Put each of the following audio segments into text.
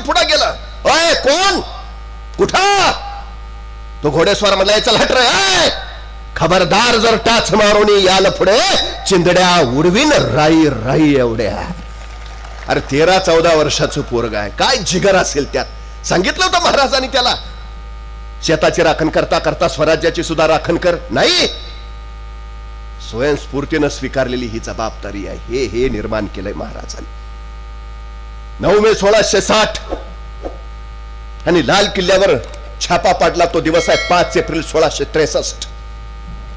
पुढे गेला. ओय कोण कुठं? तो घोडेस्वार म्हणला चल हट रे, खबरदार जर टाच मारून याल पुढे चिंदड्या उडवीन राई राई एवढ्या. अरे 13-14 वर्षाचं पोरग आहे, काय जिगर असेल त्यात. सांगितलं होतं महाराजांनी त्याला शेताची राखण करता करता स्वराज्याची सुद्धा राखण कर. नाही, स्वयंस्फूर्तीनं स्वीकारलेली ही जबाबदारी आहे. हे निर्माण केलंय महाराजांनी. 9 मे 1660 आणि लाल किल्ल्यावर छापा पाडला तो दिवस आहे 5 एप्रिल 1663.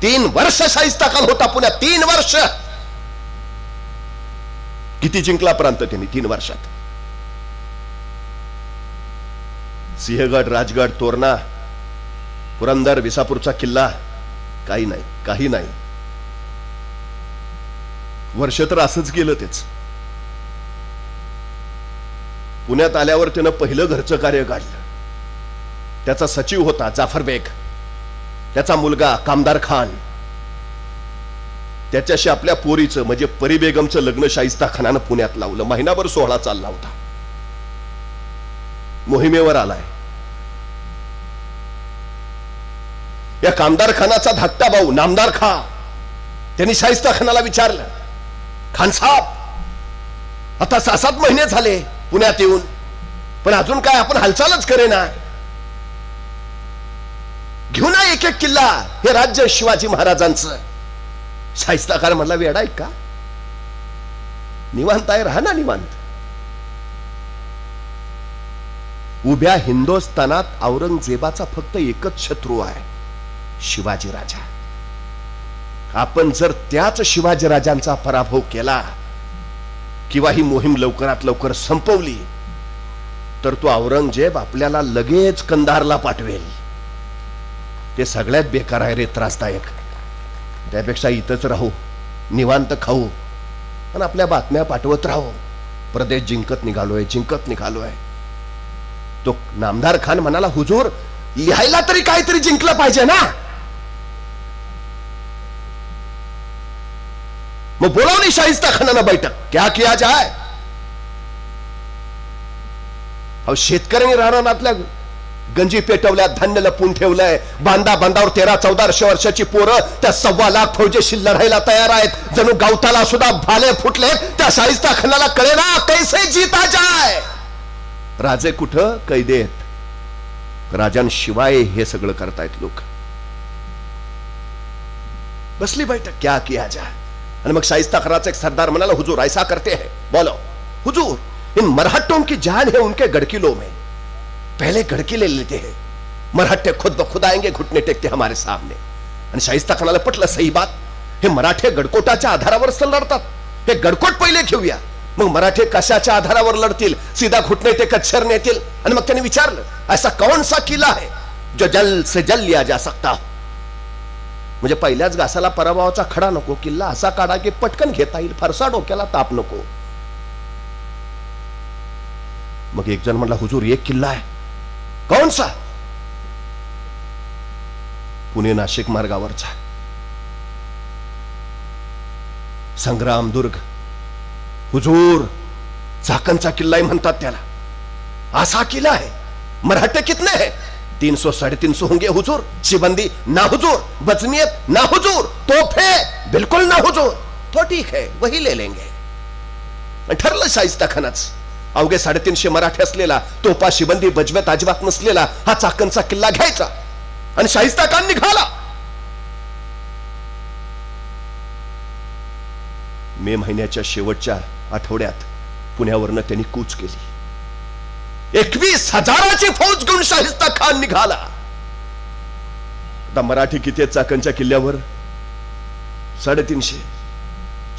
3 वर्ष शाहिस्ता खान होता पुण्यात. 3 वर्ष. किती जिंकला प्रांत त्यांनी 3 वर्षात? सिंहगड, राजगड, तोरणा, पुरंदर, विसापूरचा किल्ला, काही नाही, काही नाही. वर्ष तर असंच गेलं तेच. पुण्यात आल्यावर त्यानं पहिलं घरचं कार्य काढलं. त्याचा सचिव होता जाफर बेग, त्याचा मुलगा कामदार खान. त्याच्याशी आपल्या पोरीचं म्हणजे परी बेगमचं लग्न शाहिस्ता खानानं पुण्यात लावलं. महिनाभर सोहळा चालला होता. मोहिमेवर आलाय. या कामदार खानाचा धाकटा भाऊ नामदार खा, त्यांनी शाहिस्ता खानाला विचारलं, खान साहेब आता 6-7 महिने झाले पुण्यात येऊन, पण अजून काय आपण हालचालच करेना. घेऊ ना एक एक किल्ला, हे राज्य शिवाजी महाराजांचं. शाहिस्ता खान म्हणला वेडा आहे का? निवांत आहे, राहा ना निवांत. उभ्या हिंदुस्थानात औरंगजेबाचा फक्त एकच शत्रू आहे, शिवाजी राजा. आपण जर त्याच शिवाजी राजांचा पराभव केला किंवा ही मोहीम लवकरात लवकर संपवली तर तो औरंगजेब आपल्याला लगेच कंधारला पाठवेल. ते सगळ्यात बेकार आहे रे, त्रासदायक. त्यापेक्षा इथंच राहू, निवांत खाऊ आणि आपल्या बातम्या पाठवत राहू. प्रदेश जिंकत निघालोय, जिंकत निघालोय. तो नामदार खान म्हणाला, हुजूर लिहायला तरी काहीतरी जिंकलं पाहिजे ना. मग बोलावली शाहिस्ता खानानं बैठक. क्या किया जाए? अहो शेतकऱ्यांनी रानातल्या गंजी पेटवल्या, धान्य लपून ठेवलंय. बांधावर 13-14 वर्षाची पोरं त्या 1.25 लाख फौजेशी लढायला तयार आहेत. जणू गावताला सुद्धा भाले फुटले. त्या शाहिस्ता खानाला कळेना कैसे जीता जाए. राजे कुठं कैदेत, राजांशिवाय हे सगळं करतायत लोक. बसली बैठक, क्या किया जाए. आणि मग शाहिस्ता खानाचा एक सरदार म्हणाला, हुजूर ऐसा करते हैं, बोलो. हुजूर इन मरहट्टों की जान है उनके गढ़किलों में, पहले गढ़किले लेते हैं. मराठे खुद ब खुद आएंगे, घुटने टेकते हमारे सामने. आणि शाहिस्ता खानाला पटलं, सही बात. हे मराठे गडकोटाच्या आधारावर लढतात, हे गडकोट पहिले घेऊया. मग मराठे कशाच्या आधारावर लढतील? सीधा घुटने टेकत शरण येतील. आणि मग त्यांनी विचारलं, ऐसा कौन सा किला है जो जल से जल लिया जा सकता? म्हणजे पहिल्याच घासाला पराभवाचा खडा नको, किल्ला असा काढा की पटकन घेता येईल, फारसा डोक्याला ताप नको. मग एक जण म्हणला, हुजूर एक किल्ला आहे. कौन सा? पुणे नाशिक मार्गावरचा संग्राम दुर्ग. हुजूर चाकणचा किल्ला आहे म्हणतात त्याला. असा किल्ला आहे. मराठे कितने हैं? 300-350 होंगे हुजूर. शिबंदी ना हुजूर, बजनीयत ना हुजूर, तोफे बिल्कुल ना हुजूर. तो ठीक है, वही ले लेंगे. ठरलं शाहिस्ता खानाच. अवघे 350 मराठे असलेला, तोफा शिबंदी बजवत अजिबात नसलेला हा चाकणचा किल्ला घ्यायचा. आणि शाहिस्ता खान निघाला. मे महिन्याच्या शेवटच्या आठवड्यात पुण्यावरनं त्यांनी कूच केली. 21,000ची फौज घेऊन शाहिस्ता खान निघाला. आता मराठी किती आहेत चाकणच्या किल्ल्यावर? 350.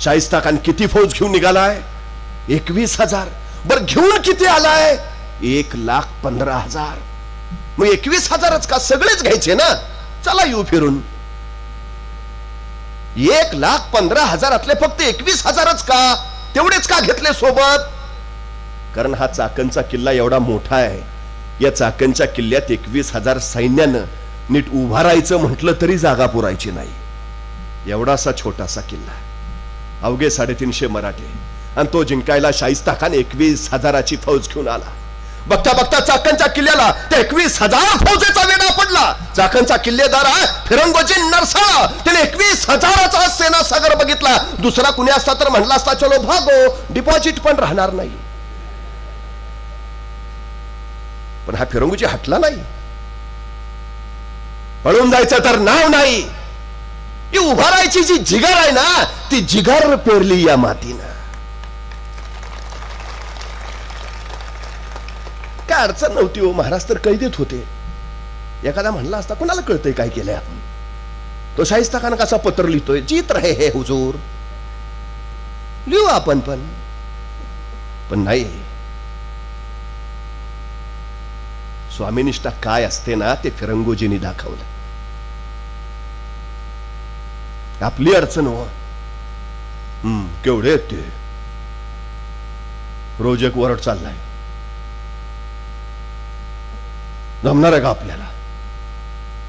शाहिस्ता खान किती फौज घेऊन निघालाय? 21,000. बर घेऊन किती आलाय? 1,15,000. मग 21,000च का? सगळेच घ्यायचे ना. चला येऊ फिरून. 1,15,000 फक्त 21,000च का? तेवढेच का घेतले सोबत? कारण हा चाकणचा किल्ला एवढा मोठा आहे. या चाकणच्या किल्ल्यात 21,000 सैन्यानं नीट उभा राहायचं म्हटलं तरी जागा पुरायची नाही. एवढासा छोटासा किल्ला, अवघे 350 मराठे, आणि तो जिंकायला शाहिस्ता खान 21,000ची फौज घेऊन आला. बघता बघता चाकणच्या किल्ल्याला ते 21,000 फौजेचा वेढा पडला. चाकणचा किल्लेदार आहे फिरंगोजी नरसाळा, त्याने 21,000चा सेनासागर बघितला. दुसरा कुणी असता तर म्हणला असता चलो भागो, डिपॉझिट पण राहणार नाही. पण हा फिरंगोजी हटला नाही. पळून जायचं तर नाव नाही. ही उभा राहायची जी जिगर आहे ना, ती जिगर पेरली या मातीनं. काय अडचण नव्हती हो, महाराज तर कैदेत होते. एखादा म्हणला असता कोणाला कळतंय काय केलंय आपण. तो शाहिस्ता खान कसा पत्र लिहितोय, जीत रहे हे हुजूर, लिहू आपण पण नाही. स्वामीनिष्ठा काय असते ना, ते फिरंगोजींनी दाखवलं. आपली अडचण हो, केवढे ते रोज एक वरड चाललाय, जमणार आहे का आपल्याला?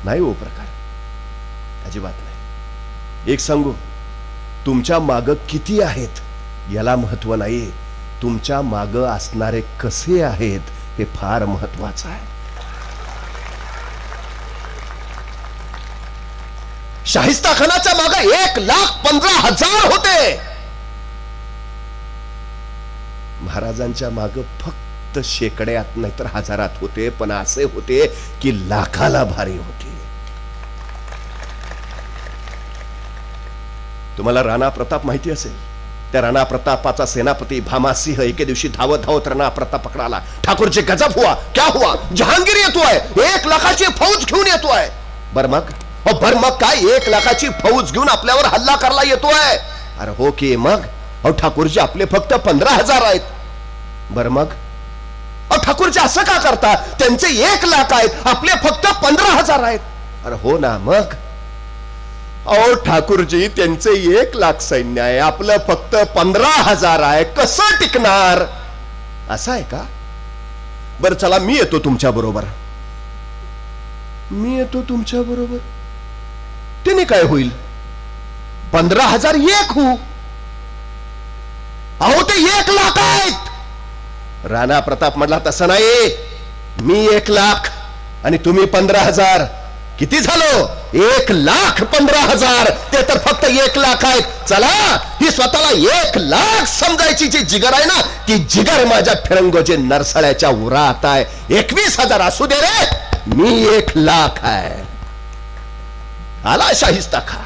नाही हो प्रकार, अजिबात नाही. एक सांगू, तुमच्या माग किती आहेत याला महत्व नाही, तुमच्या माग असणारे कसे आहेत हे फार महत्वाचं आहे. शाहिस्ता खानाच्या मागे 1,15,000 होते. महाराजांच्या मागे फक्त शेकड्यात नाहीतर हजारात होते, पण असे होते की लाखाला भारी होते. तुम्हाला राणा प्रताप माहिती असेल. त्या राणा प्रतापाचा सेनापती भामासिंह एके दिवशी धावत धावत राणा प्रताप पकडाला. ठाकुर जी गजब हुआ, क्या हुआ, जहांगीर येतोय, 1,00,000ची फौज घेऊन येतोय. बर मग काय 1,00,000ची फौज घेऊन आपल्यावर हल्ला करायला येतोय? अरे हो की मग. ठाकूरजी आपले फक्त 15,000 आहेत. बर मग ठाकूरजी असं का करता? त्यांचे 1,00,000 आहेत, आपले फक्त 15,000 आहेत. अरे हो ना मग. ठाकूरजी त्यांचे 1,00,000 सैन्य आहे, आपलं फक्त 15,000 आहे, कसं टिकणार? असं आहे का? बर चला, मी येतो तुमच्या बरोबर. त्याने काय होईल? 15,000 एक होऊ. अहो ते 1,00,000 आहेत. राणा प्रताप म्हटला तसं नाही, मी 1,00,000 आणि तुम्ही 15,000. किती झालो? 1,15,000. ते तर फक्त 1,00,000 आहेत. चला, ही स्वतःला 1,00,000 समजायची जी जिगर आहे ना, ती जिगर माझ्या फिरंगोजी नरसाळ्याच्या उरात आहे. 21,000 असू दे रे, मी 1,00,000 आहे. आला शाहिस्ता खा.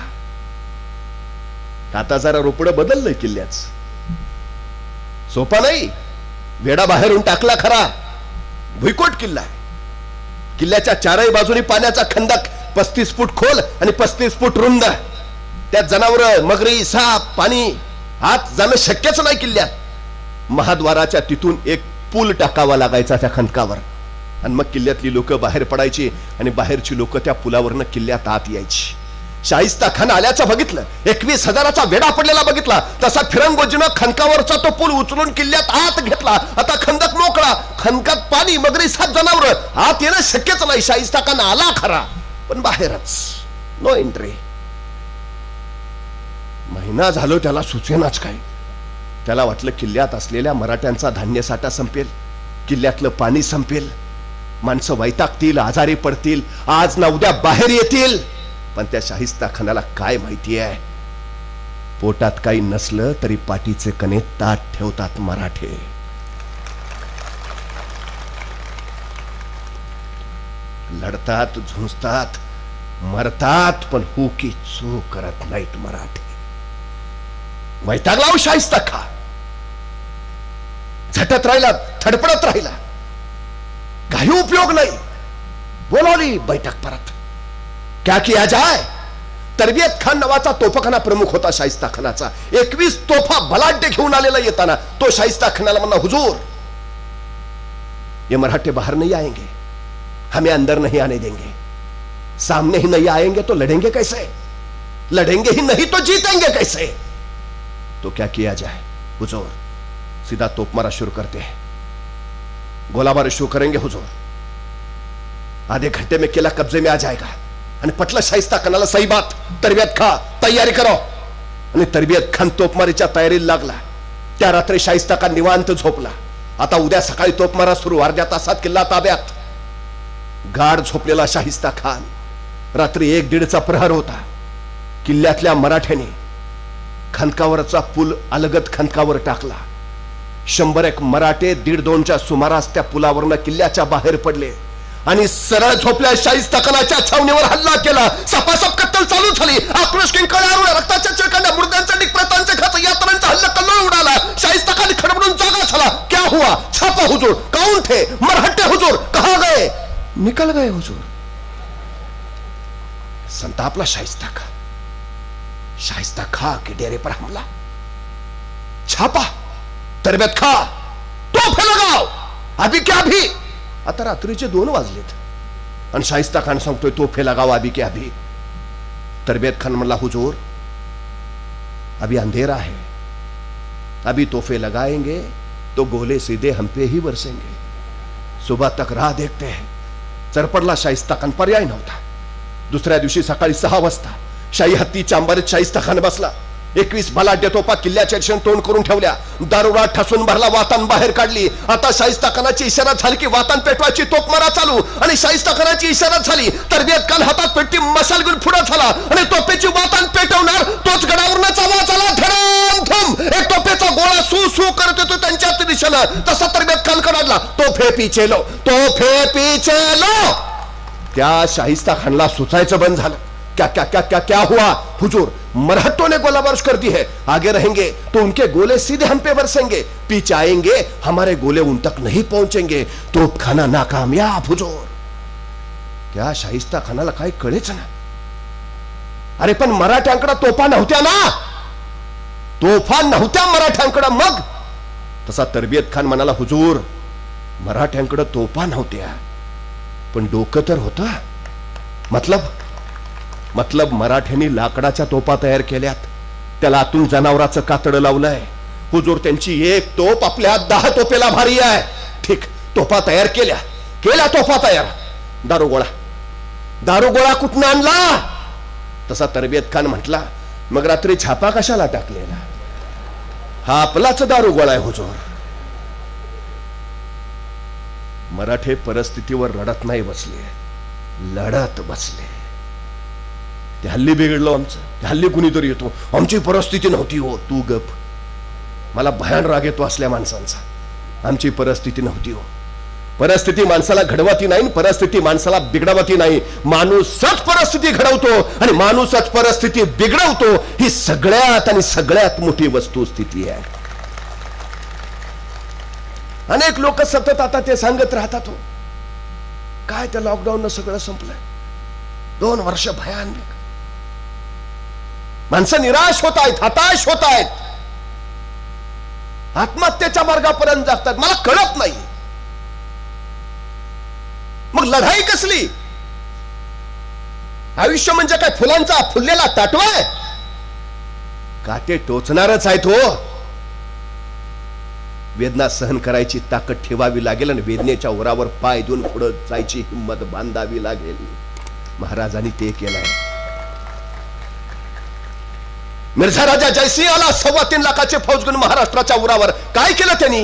आता जरा रोपडं बदललंय किल्ल्याच. सोपा नाही. वेडा बाहेरून टाकला खरा, भुईकोट किल्ला आहे. किल्ल्याच्या चारही बाजूनी पाण्याचा खंदक 35 फूट खोल आणि 35 फूट रुंद. त्यात जनावर, मगरी, साप, पाणी आत जाणं शक्यच नाही किल्ल्यात. महाद्वाराच्या तिथून एक पूल टाकावा लागायचा त्या खंदकावर, आणि मग किल्ल्यातली लोक बाहेर पडायची आणि बाहेरची लोक त्या पुलावरनं किल्ल्यात आत यायची. शाहिस्ता खान आल्याचं बघितलं, 21,000चा वेढा पडलेला बघितला. तसा फिरंगोजीनं खंदकावरचा तो पूल उचलून किल्ल्यात आत घेतला. आता खंदक मोकळा, खंदकात पाणी, मगरी, साप, जनावर आत येणं शक्यच नाही. शाहिस्ता खान आला खरा, पण बाहेरच, नो एंट्री. महिना झालो त्याला सुचेनाच काय. त्याला वाटलं किल्ल्यात असलेल्या मराठ्यांचा धान्य साठा संपेल, किल्ल्यातलं पाणी संपेल, माणसं वैतागतील, आजारी पडतील, आज ना उद्या बाहेर येतील. पण त्या शाहिस्ता खानाला काय माहिती आहे, पोटात काही नसलं तरी पाठीचे कणे ताट ठेवतात मराठे. लढतात, झुंजतात, मरतात, पण हू की चू करत नाहीत मराठे. वैतागला शाहिस्ता खा. झटत राहिला, थडपडत राहिला, काही उपयोग नाही. बोलावली बैठक परत. क्या किया जाए? तरबियत खान नावाचा तोफखाना प्रमुख होता शाहिस्ता खानाचा. 21 तोफा बलाढ्य घेऊन आलेला येताना तो शाहिस्ता खानाला म्हणला, हुजूर ये मराठे बाहर नहीं आएंगे, हमें अंदर नहीं आने देंगे. सामने ही नहीं आएंगे तो लड़ेंगे कैसे? लड़ेंगे ही नहीं तो जीतेंगे कैसे? तो क्या किया जाए? हुजूर सीधा तोप मारा शुरू करते हैं, गोलाबारी शुरू करेंगे हुजूर. आधे घंटे में किला कब्जे में आ जाएगा. आणि पटलं शाहिस्ता खानाला. सही बात, तरबियत खा, तयारी करो. आणि तरबियत खान तोपमारीच्या तयारीला लागला. त्या रात्री शाहिस्ता खान निवांत झोपला. आता उद्या सकाळी तोपमारा सुरू, अर्ध्या तासात किल्ला ताब्यात. गाढ झोपलेला शाहिस्ता खान. रात्री 1-1:30चा प्रहर होता. किल्ल्यातल्या मराठ्याने खंदकावरचा पूल अलगद खंदकावर टाकला. 100 मराठे 1:30-2च्या सुमारास त्या पुलावरनं किल्ल्याच्या बाहेर पडले आणि सरळ झोपल्या शाहिस्ता खानाच्या छावणीवर हल्ला केला. सपासप कत्तल चालू झाली. आक्रोश किंकाळ्या, रक्ताच्या चिळकांड्या, मुर्द्यांचा निकप्रतांचे खात, यात्रांचा हल्ला कल्लोळ उडाला. शाहिस्ता खान खडबडून जागा झाला. क्या हुआ? छापा हुजूर. कौन थे? मरहट्टे हुजूर. कहां गए? निकल गए हुजूर. संतापला शाहिस्ता खान. शाहिस्ता खां के डेरे पर हमला, छापा, तरबेत खा, तोफे लगाओ. अभी क्या भी? आता रात्रीचे 2 वाजलेत आणि शाहिस्ता खान सांगतोय तोफे लगाओ अभी क्या भी. तरबेत खान म्हणला हुजूर अभी अंधेरा है, अभी तोफे लगाएंगे तो गोले सीधे हम पे ही बरसेंगे. सुबह तक राह देखते हैं. चरपडला शाहिस्ता खान. पर्याय नव्हता. दुसऱ्या दिवशी सकाळी 6 वाजता शाही हत्तीच्या अंबारीत शाहिस्ता खान बसला. 21 बलाढ्य तोफा किल्ल्याच्या दिशेने तोंड करून ठेवल्या. दारुडा ठसून भरला. वातान बाहेर काढली. आता शाहिस्ता खानाची इशारा झाली की वातान पेटवायची. तोफमारा चालू आणि शाहिस्ता खानाची इशारा झाली. तरबेत खान हातात पेटती मशाल घेऊन पुढे झाला आणि तोफेची वातान पेटवणार. तोच गडावरच आवाज आला, धडम धम. एक तोफेचा गोळा सू सू करत येतो त्यांच्या दिशेनं. तसा तरबेत खान कडाडला. तोफे पीछे लो, तोफे पीछे लो. त्या शाहिस्ता खानला सुचायचं बंद झालं. क्या क्या क्या क्या क्या हुआ हुजूर? मरहट्टों ने गोला बारिश कर दी है. आगे रहेंगे तो उनके गोले सीधे हम पे बरसेंगे, पीछे आएंगे हमारे गोले उन तक नहीं पहुंचेंगे. तोपखाना नाकामयाब हुजूर. क्या शाहिस्ता खानाला काही कळेच ना. अरे पण मराठ्यांकडे तोफा नव्हत्या ना. तोफा नव्हत्या मराठ्यांकडे. मग तसा तरबियत खान म्हणाला हुजूर मराठ्यांकडे तोफा नव्हत्या पण डोकं तर होतं. मतलब मराठ्यांनी लाकडाच्या तोफा तयार केल्यात. त्याला आतून जनावराचं कातडं लावलंय. हुजूर त्यांची एक तोफ आपल्या 10 तोफेला भारी आहे. ठीक, तोफा तयार केल्या तोफा तयार. दारुगोळा कुठून आणला? तसा तरबियत खान म्हटला मग रात्री छापा कशाला टाकलेला? हा आपलाच दारुगोळा आहे हुजूर. मराठे परिस्थितीवर रडत नाही बसले, लढत बसले. ते हल्ली बिघडलो आमचं. ते हल्ली कुणीतरी येतो आमची परिस्थिती नव्हती हो. तू गप. मला भयान राग येतो असल्या माणसांचा. आमची परिस्थिती नव्हती हो. परिस्थिती माणसाला घडवती नाही, परिस्थिती माणसाला बिघडवती नाही. माणूसच परिस्थिती घडवतो आणि माणूसच परिस्थिती बिघडवतो. ही सगळ्यात मोठी वस्तुस्थिती आहे. अनेक लोक सतत आता ते सांगत राहतात हो काय त्या लॉकडाऊन सगळं संपलंय. 2 वर्ष भयानक. माणसं निराश होत आहेत, हताश होत आहेत, आत्महत्येच्या मार्गापर्यंत जातात. मला कळत नाही मग लढाई कसली? आयुष्य म्हणजे काय फुलांचा फुललेला ताटवाय? काटे टोचणारच आहेत हो. वेदना सहन करायची ताकद ठेवावी लागेल आणि वेदनेच्या ओरावर पाय देऊन पुढे जायची हिंमत बांधावी लागेल. महाराजांनी ते केलंय. मिर्झा राजा जयसिंह आला 3.25 लाखाचे फौज घेऊन महाराष्ट्राच्या उरावर. काय केलं त्यांनी?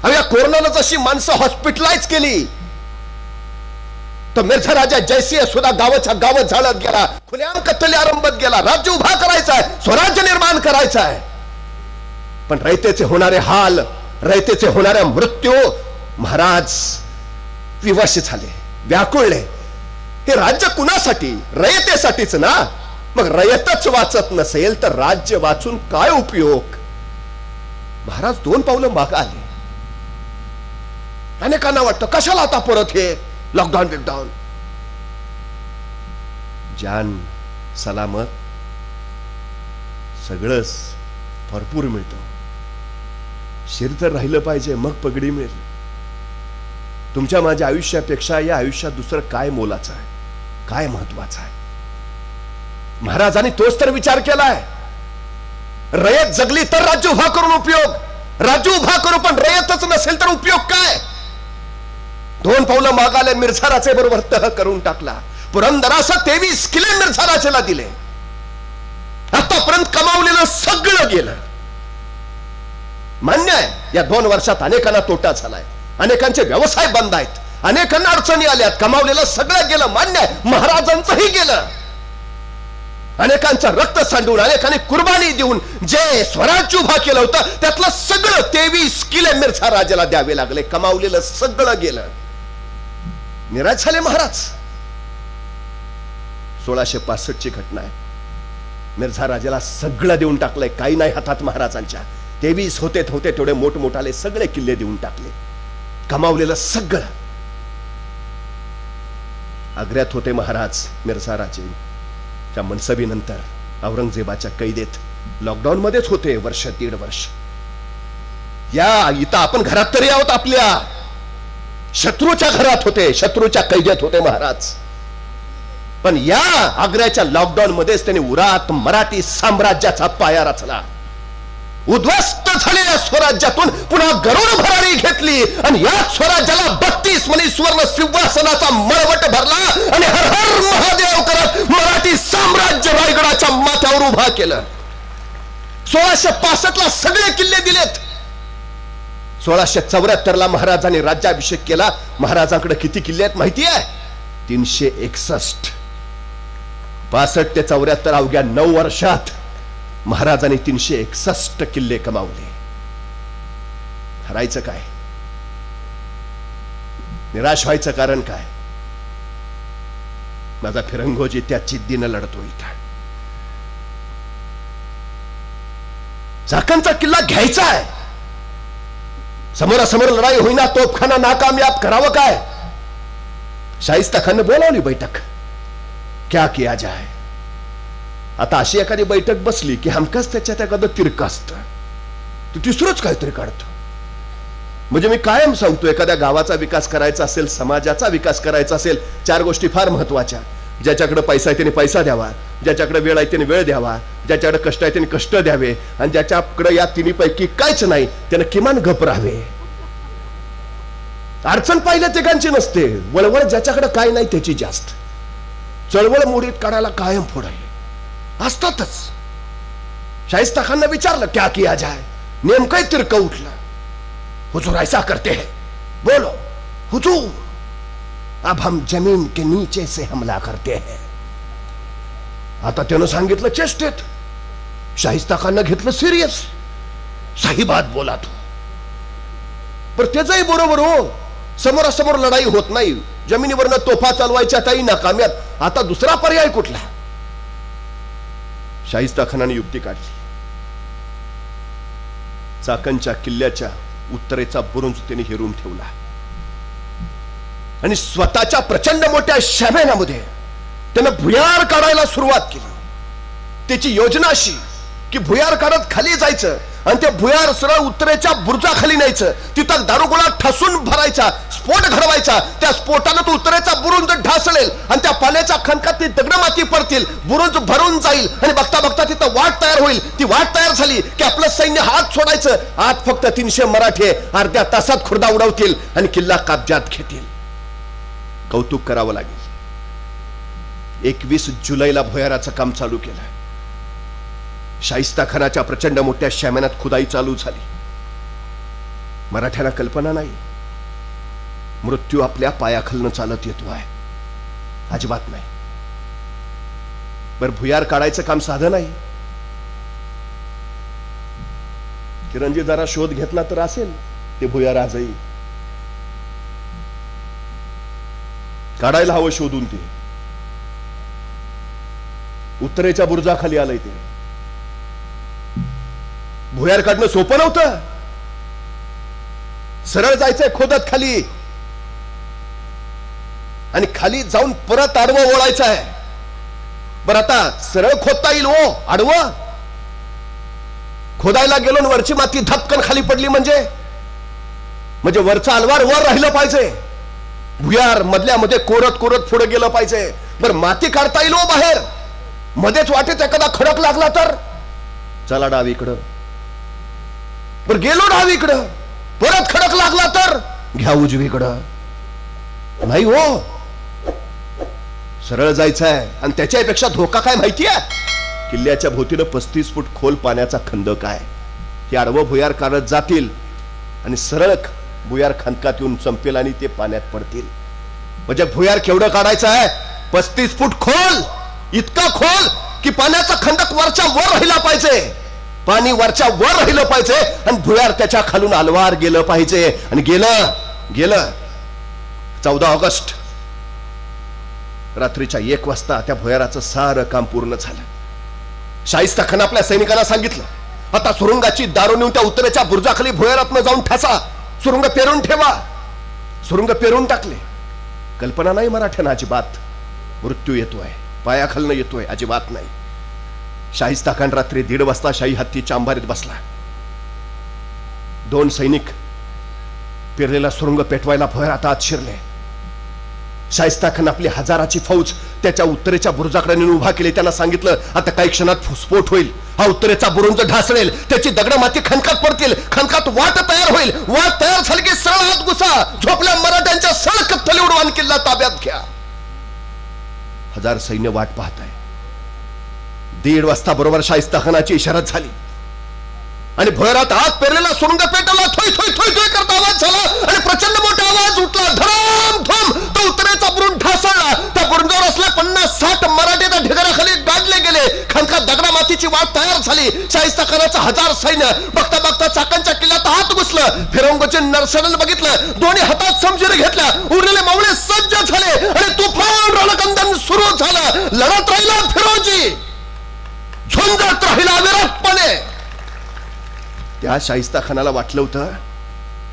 या कोरोनाला जशी माणसं हॉस्पिटलाइज केली तर मिर्झा राजा जयसिंह सुद्धा गावाच्या गावात झाडत गेला, खुलेआम कत्तली आरंभत गेला. राज्य उभा करायचा आहे, स्वराज्य निर्माण करायचं आहे. पण रयतेचे होणारे हाल, रयतेचे होणारे मृत्यू, महाराज विवश झाले, व्याकुळले. हे राज्य कुणासाठी? रयतेसाठीच ना. मग रयतच वाचत नसेल तर राज्य वाचून काय उपयोग? महाराज 2 पावलं मागे आले. अनेकांना वाटतं कशाला आता परत हे लॉकडाऊन बिकडाऊन. जान सलामत सगळंच भरपूर मिळतं. शिर तर राहिलं पाहिजे मग पगडी मिळेल. तुमच्या माझ्या आयुष्यापेक्षा या आयुष्यात दुसरं काय मोलाचं आहे, काय महत्वाचं आहे? महाराजांनी तोच तर विचार केलाय. रयत जगली तर राज्य उभा करून उपयोग. राज्य उभा करू पण रयतच नसेल तर उपयोग काय? 2 पावलं मागाले. मिर्झा राजे बरोबर तह करून टाकला. पुरंदरासह 23 किल्ले मिर्झा राजेला दिले. आतापर्यंत कमावलेलं सगळं गेलं. मान्य आहे या 2 वर्षात अनेकांना तोटा झालाय, अनेकांचे व्यवसाय बंद आहेत, अनेकांना अडचणी आल्यात, कमावलेलं सगळं गेलं, मान्य आहे, महाराजांचंही गेलं, अनेकांचं रक्त सांडून, अनेकांनी कुर्बानी देऊन जे स्वराज्य उभा केलं होतं त्यातलं सगळं 23 किले मिर्झा राजाला द्यावे लागले, कमावलेलं सगळं गेलं, निराश झाले महाराज. 1665 ची घटना आहे. मिर्झा राजाला सगळं देऊन टाकलंय, काही नाही हातात महाराजांच्या. 23 होते तेवढे मोठमोठाले सगळे किल्ले देऊन टाकले, कमावलेलं सगळं. आग्र्यात होते महाराज मिर्झा राजे. त्या मनसबीनंतर औरंगजेबाच्या कैदेत लॉकडाऊन मध्येच होते, 1.5 वर्ष. या इथं आपण घरात तरी आहोत, आपल्या शत्रूच्या घरात होते, शत्रूच्या कैदेत होते महाराज. पण या आग्र्याच्या लॉकडाऊन मध्येच त्यांनी उरात मराठी साम्राज्याचा पाया रचला. उद्ध्वस्त झालेल्या स्वराज्यातून पुन्हा गरुड भरारी घेतली आणि या स्वराज्याला 32 मणी सुवर्ण सिंहासनाचा मळवट भरला आणि हर हर महादेव करत मराठी साम्राज्य रायगडाच्या माथ्यावर उभा केलं. 1665 ला सगळे किल्ले दिलेत. 1674 ला महाराजांनी राज्याभिषेक केला. महाराजांकडे किती किल्ले आहेत माहिती आहे? 361. 65 ते 74 अवघ्या 9 वर्षात महाराजांनी 361 किल्ले कमावले. हरायचं काय? निराश व्हायचं कारण काय? माझा फिरंगोजी त्या जिद्दीनं लढतो इथं. चाकणचा किल्ला घ्यायचा आहे, समोरासमोर लढाई होईना, तोफखाना नाकामयाब, करावं काय? शाहिस्ता खान ने बोलावली बैठक, क्या किया जाए. आता अशी एखादी बैठक बसली की हमकाच त्याच्यात एखादं तिरकं असतं, तू तिसरंच काहीतरी काढतो. म्हणजे मी कायम सांगतो, एखाद्या गावाचा विकास करायचा असेल, समाजाचा विकास करायचा असेल, 4 गोष्टी फार महत्वाच्या. ज्याच्याकडे पैसा आहे त्याने पैसा द्यावा, ज्याच्याकडे वेळ आहे त्याने वेळ द्यावा, ज्याच्याकडे कष्ट आहे त्याने कष्ट द्यावे, आणि ज्याच्याकडे या तिन्हीपैकी काहीच नाही त्याने किमान गप राहावे. अडचण पाहिल्या तिघांची नसते, वळवळ ज्याच्याकडे काय नाही त्याची जास्त. चळवळ मोडीत काढायला कायम पुढे असतातच. शाहिस्ता खानने विचारलं क्या किया जाए, नेमकं तिरकं उठलं. हुजूर ऐसा करते हैं, बोलो हुजूर, अब हम जमीन के नीचे से हमला करते हैं. आता त्यानं सांगितलं चेष्टेत, शाहिस्ता खानने घेतलं सिरियस. सही बात बोला तू. पण त्याचंही बरोबर हो, समोरासमोर लढाई होत नाही, जमिनीवरनं तोफा चालवायच्या ताई नाकाम्यात, आता दुसरा पर्याय कुठला? शाहिस्ता खानाने युक्ती काढली. चाकणच्या किल्ल्याच्या उत्तरेचा बुरुज त्याने हेरून ठेवला आणि स्वतःच्या प्रचंड मोठ्या शामेनामध्ये त्यानं भुयार काढायला सुरुवात केली. त्याची योजना अशी की भुयार काढत खाली जायचं आणि ते भुयार सरळ उत्तरेच्या बुरुजाखाली न्यायचं, तिथं दारुगोळा ठसून भरायचा, स्फोट घडवायचा. त्या स्फोटानं तो उत्तरेचा बुरुज ढासळेल आणि त्या पाण्याच्या खणकात ती दगडमाती पडतील, बुरुज भरून जाईल आणि बघता बघता तिथं वाट तयार होईल. ती वाट तयार झाली की आपलं सैन्य हात सोडायचं. आत फक्त 300 मराठे अर्ध्या तासात खुर्दा उडवतील आणि किल्ला काब्जात घेतील. कौतुक करावं लागेल, 21 जुलैला भुयाराचं काम चालू केलं. शाहिस्ता खानाच्या प्रचंड मोठ्या शामेनात खुदाई चालू झाली. मराठ्यांना कल्पना नाही, मृत्यू आपल्या पायाखालनं चालत येतो आहे, अजिबात नाही. बर भुयार काढायचं काम साधं नाही. किरणजी जरा शोध घेतला तर असेल ते भुयार आजही काढायला हवं शोधून. ते उत्तरेच्या बुरुजाखाली आलंय. ते भुयार काढणं सोपं नव्हतं. सरळ जायचंय खोदत खाली आणि खाली जाऊन परत आडवं ओळायचं आहे. बरं आता सरळ खोदता येईल हो, आडवं खोदायला गेलो वरची माती धपकन खाली पडली म्हणजे वरचं अलवार वर राहिलं पाहिजे. भुयार मधल्या मध्ये कोरत कोरत पुढे गेलं पाहिजे. बरं माती काढता येईल हो बाहेर, मध्येच वाटेत एखादा खडक लागला तर चला डावीकडं. बरं गेलो डावीकडं, परत खडक लागला तर घ्या उजवीकडं. नाही हो, सरळ जायचं आहे. आणि त्याच्यापेक्षा धोका काय माहिती आहे? किल्ल्याच्या भोवतीनं 35 फूट खोल पाण्याचा खंदक आहे. हे आडवं भुयार काढत जातील आणि सरळ भुयार खंदकात येऊन संपेल आणि ते पाण्यात पडतील. म्हणजे भुयार केवढं काढायचं आहे? 35 फूट खोल, इतका खोल की पाण्याचा खंदक वरच्या वर राहिला पाहिजे, पाणी वरच्या वर राहिलं पाहिजे आणि भुयार त्याच्या खालून अलवार गेलं पाहिजे. आणि गेलं गेलं 14 ऑगस्ट रात्रीच्या 1 वाजता त्या भुयाराचं सारं काम पूर्ण झालं. शाहिस्ता खान आपल्या सैनिकांना सांगितलं, आता सुरुंगाची दारू नेऊन त्या उत्तरेच्या बुर्जाखाली भुयारातनं जाऊन ठसा, सुरुंग पेरून ठेवा. सुरुंग पेरून टाकले. कल्पना नाही मराठ्यांना अजिबात मृत्यू येतोय, पायाखालनं येतोय, अजिबात नाही. शाहिस्ता खान रात्री 1:30 वाजता शाही हत्तीच्या अंबारीत बसला. 2 सैनिक पेरलेला सुरुंग पेटवायला भुयारात आत शिरले. शाहिस्ता खान आपली हजाराची फौज त्याच्या उत्तरेच्या बुरुजाकडे नेऊन उभा केली. त्यांना सांगितलं, आता काही क्षणात स्फोट होईल, हा उत्तरेचा बुरुज ढासळेल, त्याची दगड माती खणकात पडतील, खणकात वाट तयार होईल, वाट तयार झाली की सरळ आत घुसा, झोपल्या मराठ्यांच्या सरळ कत्तली उडवान किल्ला ताब्यात घ्या. 1000 सैन्य वाट पाहत आहे. 1:30 वाजता बरोबर शाहिस्ता खानाची इशारत झाली आणि भुयारात आत पेरलेला सुरुंग पेटवला. थोय थोय थोय थोय करता आवाज झाला आणि प्रचंड मोठा आवाज उठला. धडम धम तो उत्तरेचा बुरुज ढासळला. त्या बुरुजावर असल्या 50-60 मराठे त्या ढिगाऱ्याखाली गाडले गेले. खणकात दगडा मातीची वाट तयार झाली. शाहिस्ता खानाचं 1000 सैन्य बघता बघता चाकांच्या किल्ल्यात हात घुसलं. फिरंगोचे नरसडल बघितलं, दोन्ही हातात समशिरी घेतल्या, उरलेले मावळे सज्ज झाले आणि तुफान रणकंदन सुरू झालं. लढत राहिला फिरोजी, झुंजत राहिला विराटपणे. त्या शाहिस्ता खानाला वाटलं होतं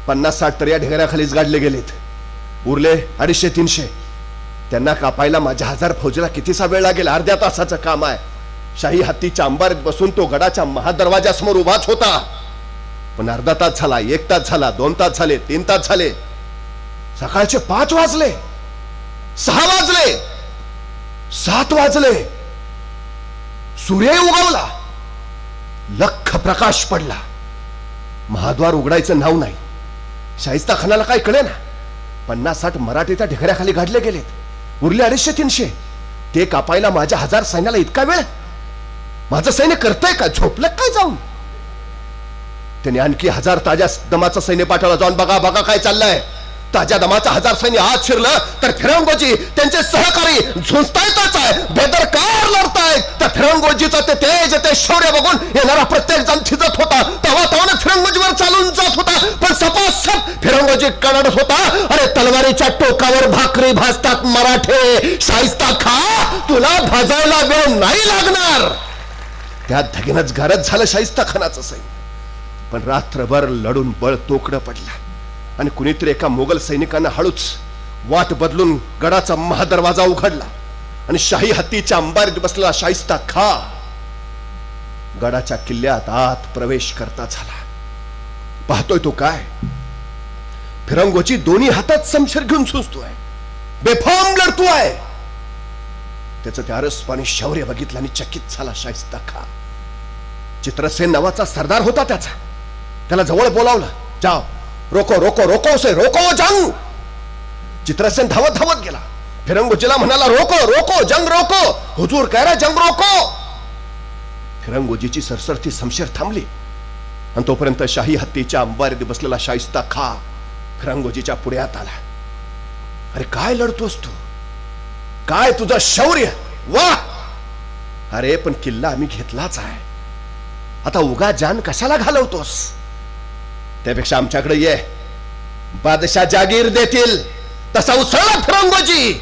50-60 तर या ढिगाऱ्याखालीच गाडले गेलेत, उरले 250-300. त्यांना कापायला माझ्या 1000 फौजीला कितीसा वेळ लागेल? अर्ध्या तासाचं काम आहे. शाही हत्तीच्या अंबारीत बसून तो गडाच्या महादरवाजासमोर उभाच होता. पण अर्धा तास झाला, 1 तास झाला, 2 तास झाले, 3 तास झाले, सकाळचे 5 वाजले, 6 वाजले, 7 वाजले. सूर्य उगवला, लख प्रकाश पडला. महाद्वार उघडायचं नाव नाही. शाहिस्ता खानाला काय कळे ना, 50-60 मराठे त्या ढिगाऱ्याखाली गाडले गेलेत, उरले 250-300. ते कापायला माझ्या 1000 सैन्याला इतका वेळ? माझं सैन्य करतंय का? झोपलं काय जाऊन? त्याने आणखी 1000 ताज्या दमाचं सैन्य पाठवलं. जाऊन बघा बघा काय चाललंय. ताज्या दमाचं 1000 सैन्य आत शिरलं तर फिरंगोजी त्यांचे सहकारी झुंजतायतच आहे, बेदरकार लढतायत. त्या फिरंगोजीचं ते तेज, ते शौर्य बघून येणारा प्रत्येक जण थिजत होता. तेव्हा तेव्हा फिरंगोजीवर चालून जात होता, पण सपासप फिरंगोजी कडत होता. अरे तलवारीच्या टोकावर भाकरी भाजतात मराठे. शाहिस्ता खा, तुला भाजायला वेळ नाही लागणार. त्या धगीनच गारच झालं शाहिस्ता खानाचं सैन्य. पण रात्रभर लढून बळ तोकडं पडलं आणि कुणीतरी एका मोगल सैनिकांना हळूच वाट बदलून गडाचा महादरवाजा उघडला आणि शाही हत्तीच्या अंबारीत बसलेला शाहिस्ता खा गडाच्या किल्ल्यात आत प्रवेश करता झाला. पाहतोय तो काय? फिरंगोची दोन्ही हातात समशेर घेऊन झुंजतोय, बेफाम लढतोय. त्याचं त्या अरसपाणी शौर्य बघितलं आणि चकित झाला शाहिस्ता खा. चित्रसेन नावाचा सरदार होता त्याला जवळ बोलावलं. जाओ, रोको रोको रोको से रोको जंग. चित्रसेन धावत धावत गेला. फिरंगोजीला म्हणाला, रोको रोको जंग रोको. हुजूर कह रहे जंग रोको. फिरंगोजीची सरसरती समशेर थांबली आणि तोपर्यंत शाही हत्तीच्या अंबारीत बसलेला शाहिस्ता खा फिरंगोजीच्या पुढ्यात आला. अरे काय लढतोस तू? काय तुझं शौर्य? वाह! अरे पण किल्ला आम्ही घेतलाच आहे, आता उगा जान कशाला घालवतोस? त्यापेक्षा आमच्याकडे ये, बादशाह जागीर देतील तसा उसळला फिरंगोजी.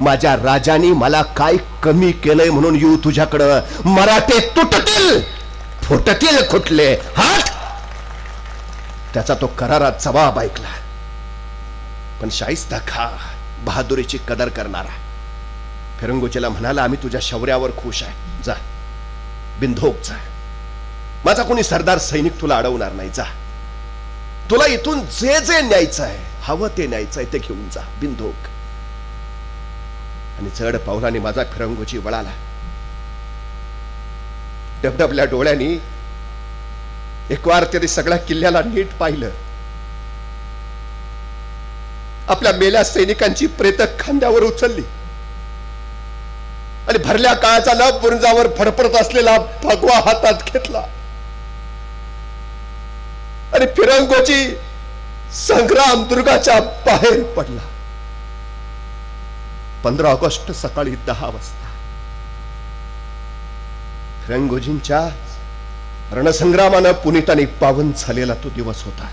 माझ्या राजानी मला काय कमी केलंय म्हणून येऊ तुझ्याकडं? मराठे तुटतील, फुटतील कुठले? हात! त्याचा तो करारात जबाब ऐकला. पण शाहिस्ता खा बहादुरीची कदर करणारा फिरंगोजीला म्हणाला, आम्ही तुझ्या शौर्यावर खुश आहे, जा बिंधोक जा. माझा कोणी सरदार सैनिक तुला अडवणार नाही. जा, तुला इथून जे जे न्यायचं आहे, हवं ते न्यायचं आहे, ते घेऊन जा बिंधोक. आणि चढ पावलाने माझा फिरंगोजी वळाला. डबडबल्या डोळ्यांनी एक वार तरी सगळ्या किल्ल्याला नीट पाहिलं. आपल्या मेल्या सैनिकांची प्रेत खांद्यावर उचलली आणि भरल्या काळाचा लब बुरुजावर फडफडत असलेला भगवा हातात घेतला आणि फिरंगोजी संग्राम दुर्गाच्या बाहेर पडला. 15 ऑगस्ट सकाळी 10 वाजता रंगोजींच्या रणसंग्रामानं पुनीत आणि पावन झालेला तो दिवस होता.